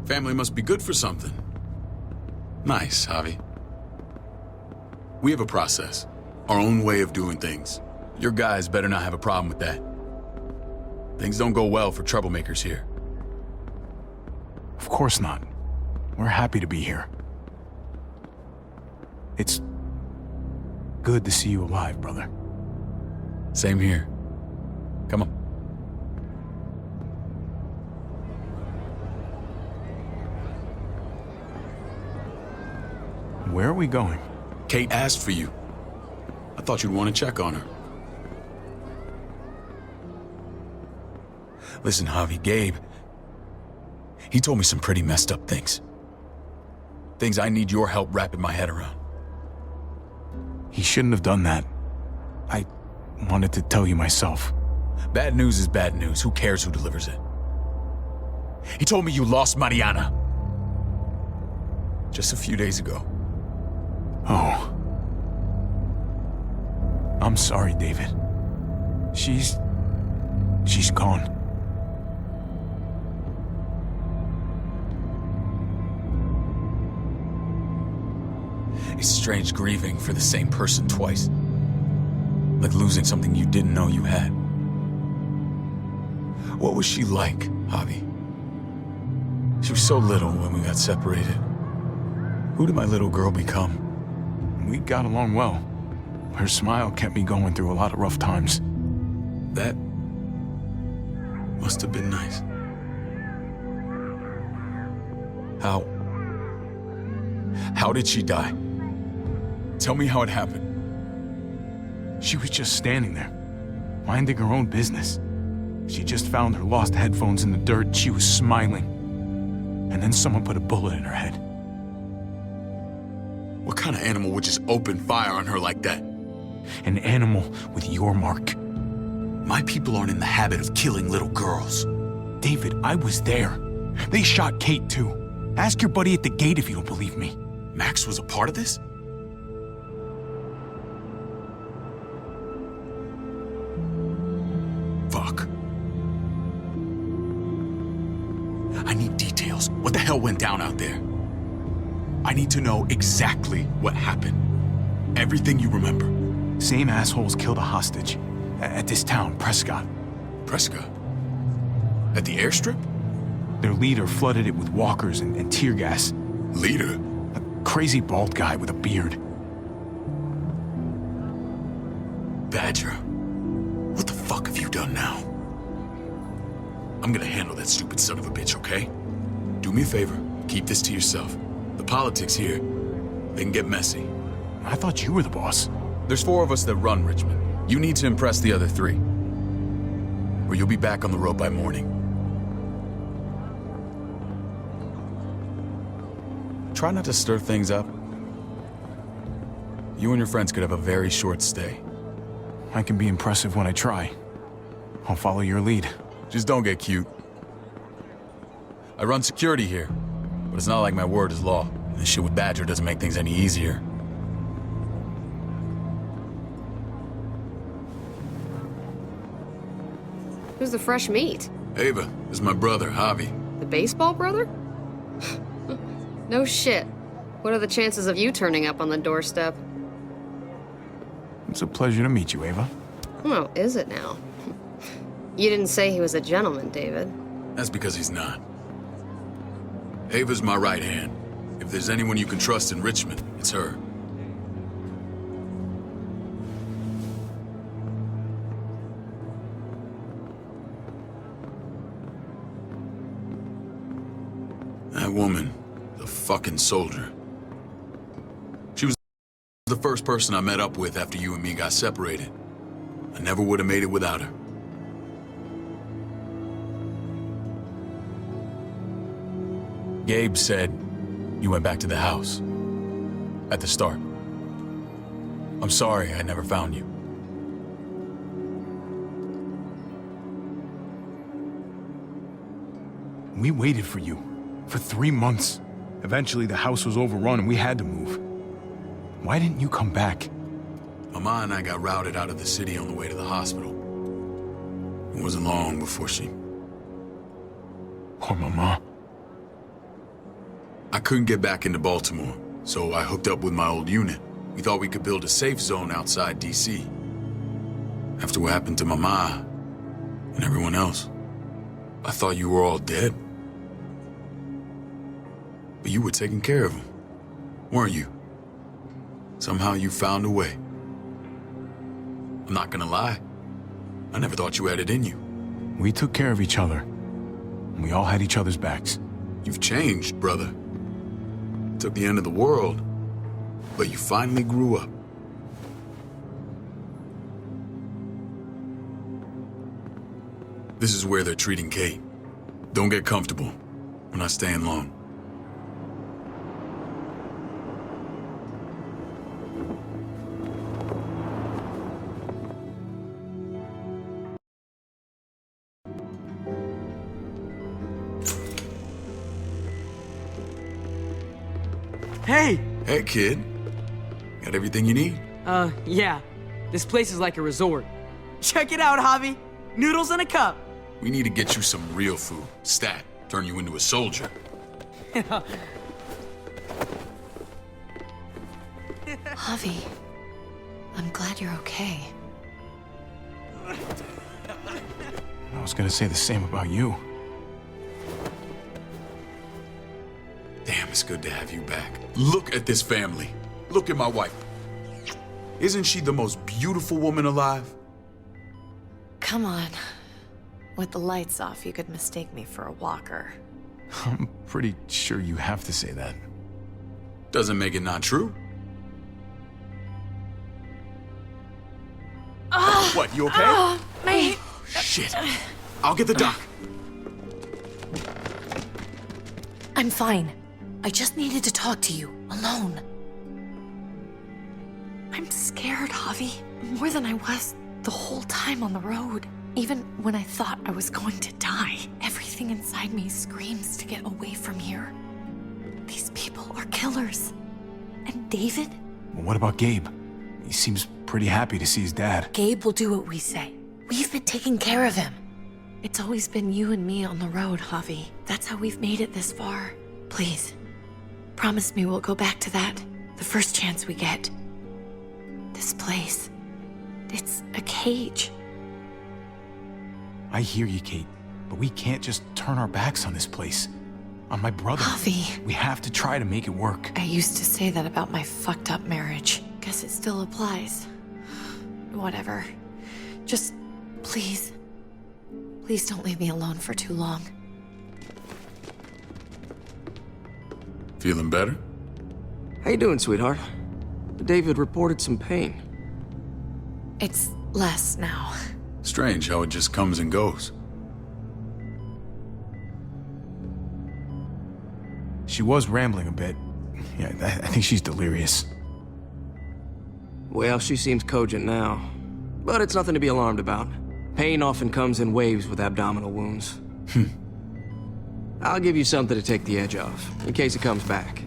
Family must be good for something. Nice, Javi. We have a process. Our own way of doing things. Your guys better not have a problem with that. Things don't go well for troublemakers here. Of course not. We're happy to be here. It's good to see you alive, brother. Same here. Come on. Where are we going? Kate asked for you. I thought you'd want to check on her. Listen, Javi, Gabe, he told me some pretty messed up things. Things I need your help wrapping my head around. He shouldn't have done that. I wanted to tell you myself. Bad news is bad news. Who cares who delivers it? He told me you lost Mariana. Just a few days ago. Oh. I'm sorry, David. She's gone. It's strange grieving for the same person twice. Like losing something you didn't know you had. What was she like, Javi? She was so little when we got separated. Who did my little girl become? We got along well. Her smile kept me going through a lot of rough times. That must have been nice. How did she die? Tell me how it happened. She was just standing there, minding her own business. She just found her lost headphones in the dirt. She was smiling. And then someone put a bullet in her head. What kind of animal would just open fire on her like that? An animal with your mark. My people aren't in the habit of killing little girls. David, I was there. They shot Kate too. Ask your buddy at the gate if you don't believe me. Max was a part of this? Fuck. I need details. What the hell went down out there? I need to know exactly what happened. Everything you remember. Same assholes killed a hostage. At this town, Prescott. Prescott? At the airstrip? Their leader flooded it with walkers and tear gas. Leader? A crazy bald guy with a beard. Badger, what the fuck have you done now? I'm gonna handle that stupid son of a bitch, okay? Do me a favor, keep this to yourself. The politics here, they can get messy. I thought you were the boss. There's 4 of us that run Richmond. You need to impress the other 3. Or you'll be back on the road by morning. Try not to stir things up. You and your friends could have a very short stay. I can be impressive when I try. I'll follow your lead. Just don't get cute. I run security here, but it's not like my word is law. And this shit with Badger doesn't make things any easier. Who's the fresh meat? Ava, this is my brother, Javi. The baseball brother? No shit. What are the chances of you turning up on the doorstep? It's a pleasure to meet you, Ava. Oh, is it now? You didn't say he was a gentleman, David. That's because he's not. Ava's my right hand. If there's anyone you can trust in Richmond, it's her. That woman, the fucking soldier. She was the first person I met up with after you and me got separated. I never would have made it without her. Gabe said you went back to the house. At the start. I'm sorry I never found you. We waited for you. For 3 months. Eventually the house was overrun and we had to move. Why didn't you come back? Mama and I got routed out of the city on the way to the hospital. It wasn't long before she... Poor Mama. couldn't get back into Baltimore, so I hooked up with my old unit. We thought we could build a safe zone outside D.C. After what happened to Mama and everyone else, I thought you were all dead. But you were taking care of them, weren't you? Somehow you found a way. I'm not gonna lie, I never thought you had it in you. We took care of each other. And we all had each other's backs. You've changed, brother. Took the end of the world, but you finally grew up. This is where they're treating Kate. Don't get comfortable. We're not staying long. Hey! Hey, kid. Got everything you need? Yeah. This place is like a resort. Check it out, Javi. Noodles in a cup. We need to get you some real food. Stat. Turn you into a soldier. Javi, I'm glad you're okay. I was gonna say the same about you. Damn, it's good to have you back. Look at this family. Look at my wife. Isn't she the most beautiful woman alive? Come on. With the lights off, you could mistake me for a walker. I'm pretty sure you have to say that. Doesn't make it not true. What, you okay? My... Shit. I'll get the doc. I'm fine. I just needed to talk to you, alone. I'm scared, Javi. More than I was the whole time on the road. Even when I thought I was going to die, everything inside me screams to get away from here. These people are killers. And David? Well, what about Gabe? He seems pretty happy to see his dad. Gabe will do what we say. We've been taking care of him. It's always been you and me on the road, Javi. That's how we've made it this far. Please, promise me we'll go back to that the first chance we get. This place, it's a cage. I hear you, Kate, but we can't just turn our backs on this place. On my brother. Javi. We have to try to make it work. I used to say that about my fucked up marriage. Guess it still applies. Whatever. Just, please. Please don't leave me alone for too long. Feeling better? How you doing, sweetheart? David reported some pain. It's less now. Strange how it just comes and goes. She was rambling a bit. Yeah, I think she's delirious. Well, she seems cogent now. But it's nothing to be alarmed about. Pain often comes in waves with abdominal wounds. I'll give you something to take the edge off, in case it comes back.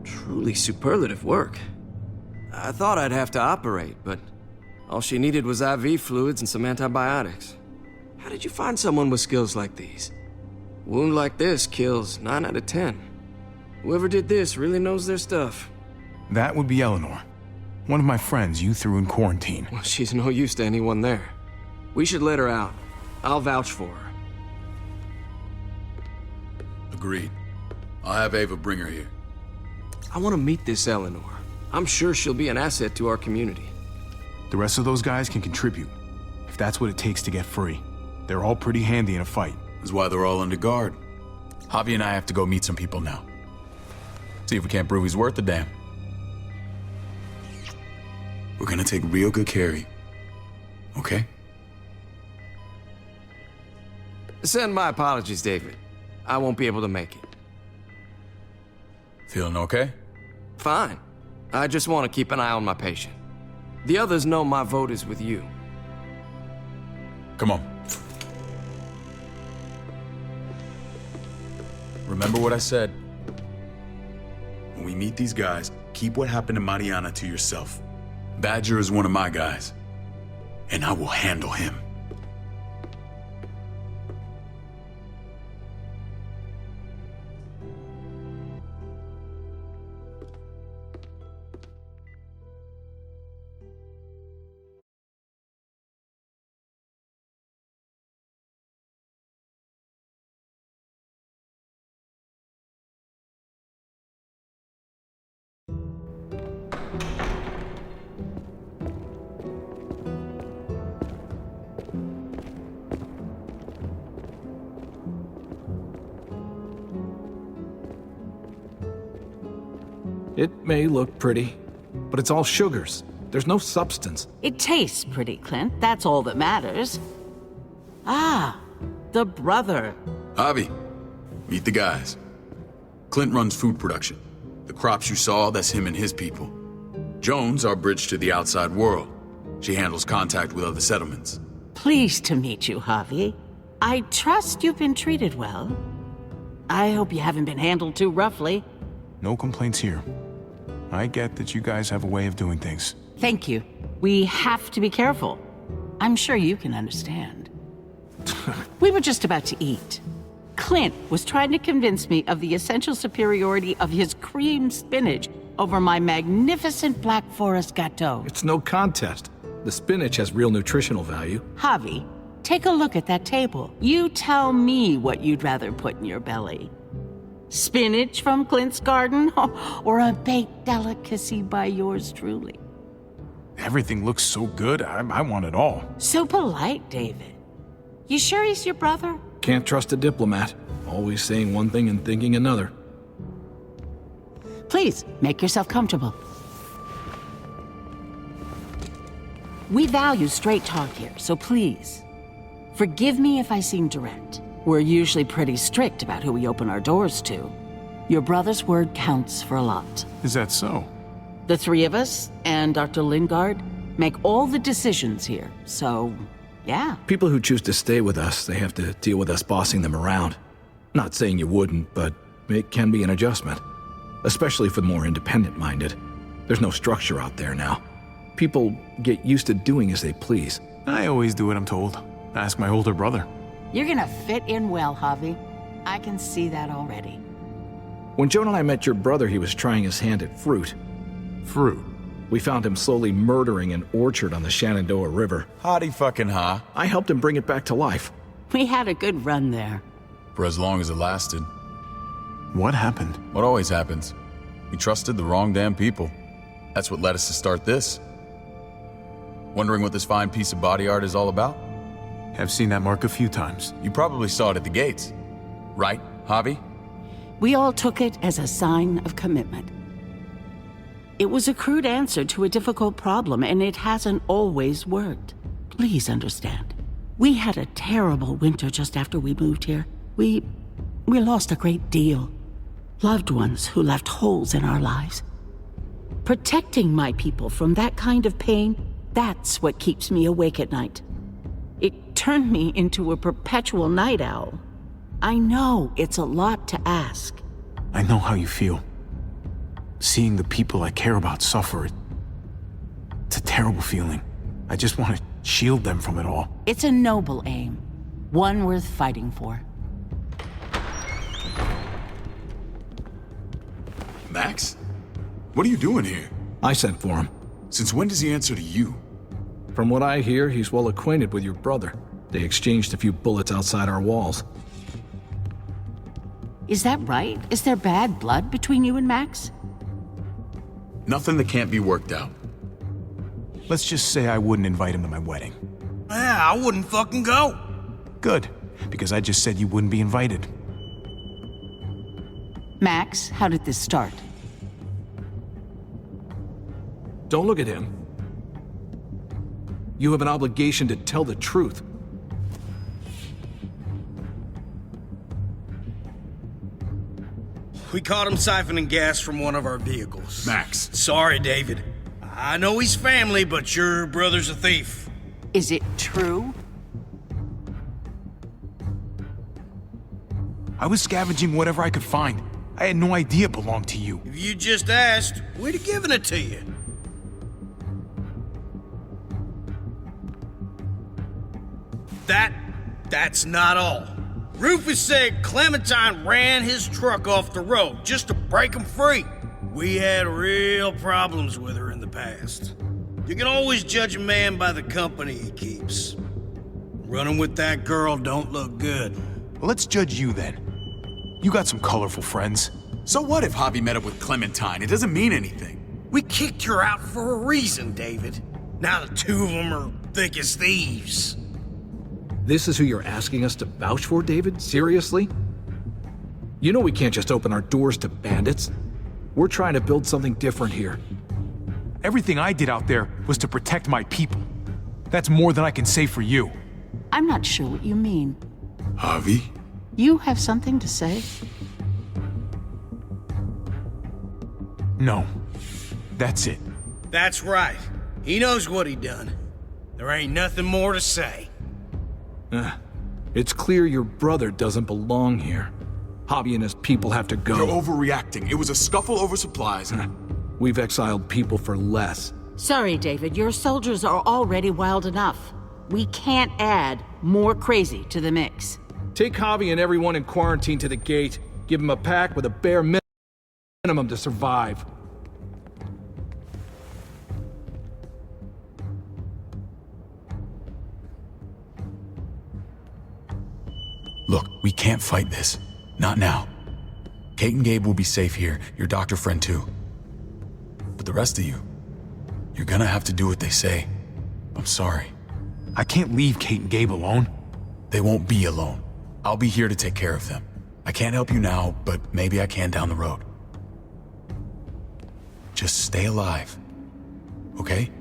Truly superlative work. I thought I'd have to operate, but all she needed was IV fluids and some antibiotics. How did you find someone with skills like these? A wound like this kills 9 out of 10. Whoever did this really knows their stuff. That would be Eleanor. One of my friends you threw in quarantine. Well, she's no use to anyone there. We should let her out. I'll vouch for her. Agreed. I'll have Ava bring her here. I want to meet this Eleanor. I'm sure she'll be an asset to our community. The rest of those guys can contribute, if that's what it takes to get free. They're all pretty handy in a fight. That's why they're all under guard. Javi and I have to go meet some people now. See if we can't prove he's worth a damn. We're gonna take real good care of you. Okay? Send my apologies, David. I won't be able to make it. Feeling okay? Fine. I just want to keep an eye on my patient. The others know my vote is with you. Come on. Remember what I said. When we meet these guys, keep what happened to Mariana to yourself. Badger is one of my guys, and I will handle him. It may look pretty, but it's all sugars. There's no substance. It tastes pretty, Clint. That's all that matters. Ah, the brother. Javi, meet the guys. Clint runs food production. The crops you saw, that's him and his people. Jones, our bridge to the outside world. She handles contact with other settlements. Pleased to meet you, Javi. I trust you've been treated well. I hope you haven't been handled too roughly. No complaints here. I get that you guys have a way of doing things. Thank you. We have to be careful. I'm sure you can understand. We were just about to eat. Clint was trying to convince me of the essential superiority of his cream spinach over my magnificent Black Forest gâteau. It's no contest. The spinach has real nutritional value. Javi, take a look at that table. You tell me what you'd rather put in your belly. Spinach from Clint's garden, or a baked delicacy by yours truly? Everything looks so good, I want it all. So polite, David. You sure he's your brother? Can't trust a diplomat. Always saying one thing and thinking another. Please, make yourself comfortable. We value straight talk here, so please, forgive me if I seem direct. We're usually pretty strict about who we open our doors to. Your brother's word counts for a lot. Is that so? The three of us and Dr. Lingard make all the decisions here, so yeah. People who choose to stay with us, they have to deal with us bossing them around. Not saying you wouldn't, but it can be an adjustment. Especially for the more independent-minded. There's no structure out there now. People get used to doing as they please. I always do what I'm told. Ask my older brother. You're gonna fit in well, Javi. I can see that already. When Joan and I met your brother, he was trying his hand at fruit. Fruit. We found him slowly murdering an orchard on the Shenandoah River. Howdy fucking ha. I helped him bring it back to life. We had a good run there. For as long as it lasted. What happened? What always happens. We trusted the wrong damn people. That's what led us to start this. Wondering what this fine piece of body art is all about? Have seen that mark a few times. You probably saw it at the gates. Right, Javi? We all took it as a sign of commitment. It was a crude answer to a difficult problem, and it hasn't always worked. Please understand. We had a terrible winter just after we moved here. We lost a great deal. Loved ones who left holes in our lives. Protecting my people from that kind of pain, that's what keeps me awake at night. It turned me into a perpetual night owl. I know it's a lot to ask. I know how you feel. Seeing the people I care about suffer, it's a terrible feeling. I just want to shield them from it all. It's a noble aim, one worth fighting for. Max? What are you doing here? I sent for him. Since when does he answer to you? From what I hear, he's well acquainted with your brother. They exchanged a few bullets outside our walls. Is that right? Is there bad blood between you and Max? Nothing that can't be worked out. Let's just say I wouldn't invite him to my wedding. Yeah, I wouldn't fucking go. Good, because I just said you wouldn't be invited. Max, how did this start? Don't look at him. You have an obligation to tell the truth. We caught him siphoning gas from one of our vehicles. Max. Sorry, David. I know he's family, but your brother's a thief. Is it true? I was scavenging whatever I could find. I had no idea it belonged to you. If you just asked, we'd have given it to you. That's not all. Rufus said Clementine ran his truck off the road just to break him free. We had real problems with her in the past. You can always judge a man by the company he keeps. Running with that girl don't look good. Well, let's judge you then. You got some colorful friends. So what if Javi met up with Clementine? It doesn't mean anything. We kicked her out for a reason, David. Now the two of them are thick as thieves. This is who you're asking us to vouch for, David? Seriously? You know we can't just open our doors to bandits. We're trying to build something different here. Everything I did out there was to protect my people. That's more than I can say for you. I'm not sure what you mean. Javi? You have something to say? No. That's it. That's right. He knows what he done. There ain't nothing more to say. It's clear your brother doesn't belong here. Javi and his people have to go. You're overreacting. It was a scuffle over supplies. We've exiled people for less. Sorry, David, your soldiers are already wild enough. We can't add more crazy to the mix. Take Javi and everyone in quarantine to the gate. Give them a pack with a bare minimum to survive. Look, we can't fight this. Not now. Kate and Gabe will be safe here, your doctor friend too. But the rest of you, you're gonna have to do what they say. I'm sorry. I can't leave Kate and Gabe alone. They won't be alone. I'll be here to take care of them. I can't help you now, but maybe I can down the road. Just stay alive, okay?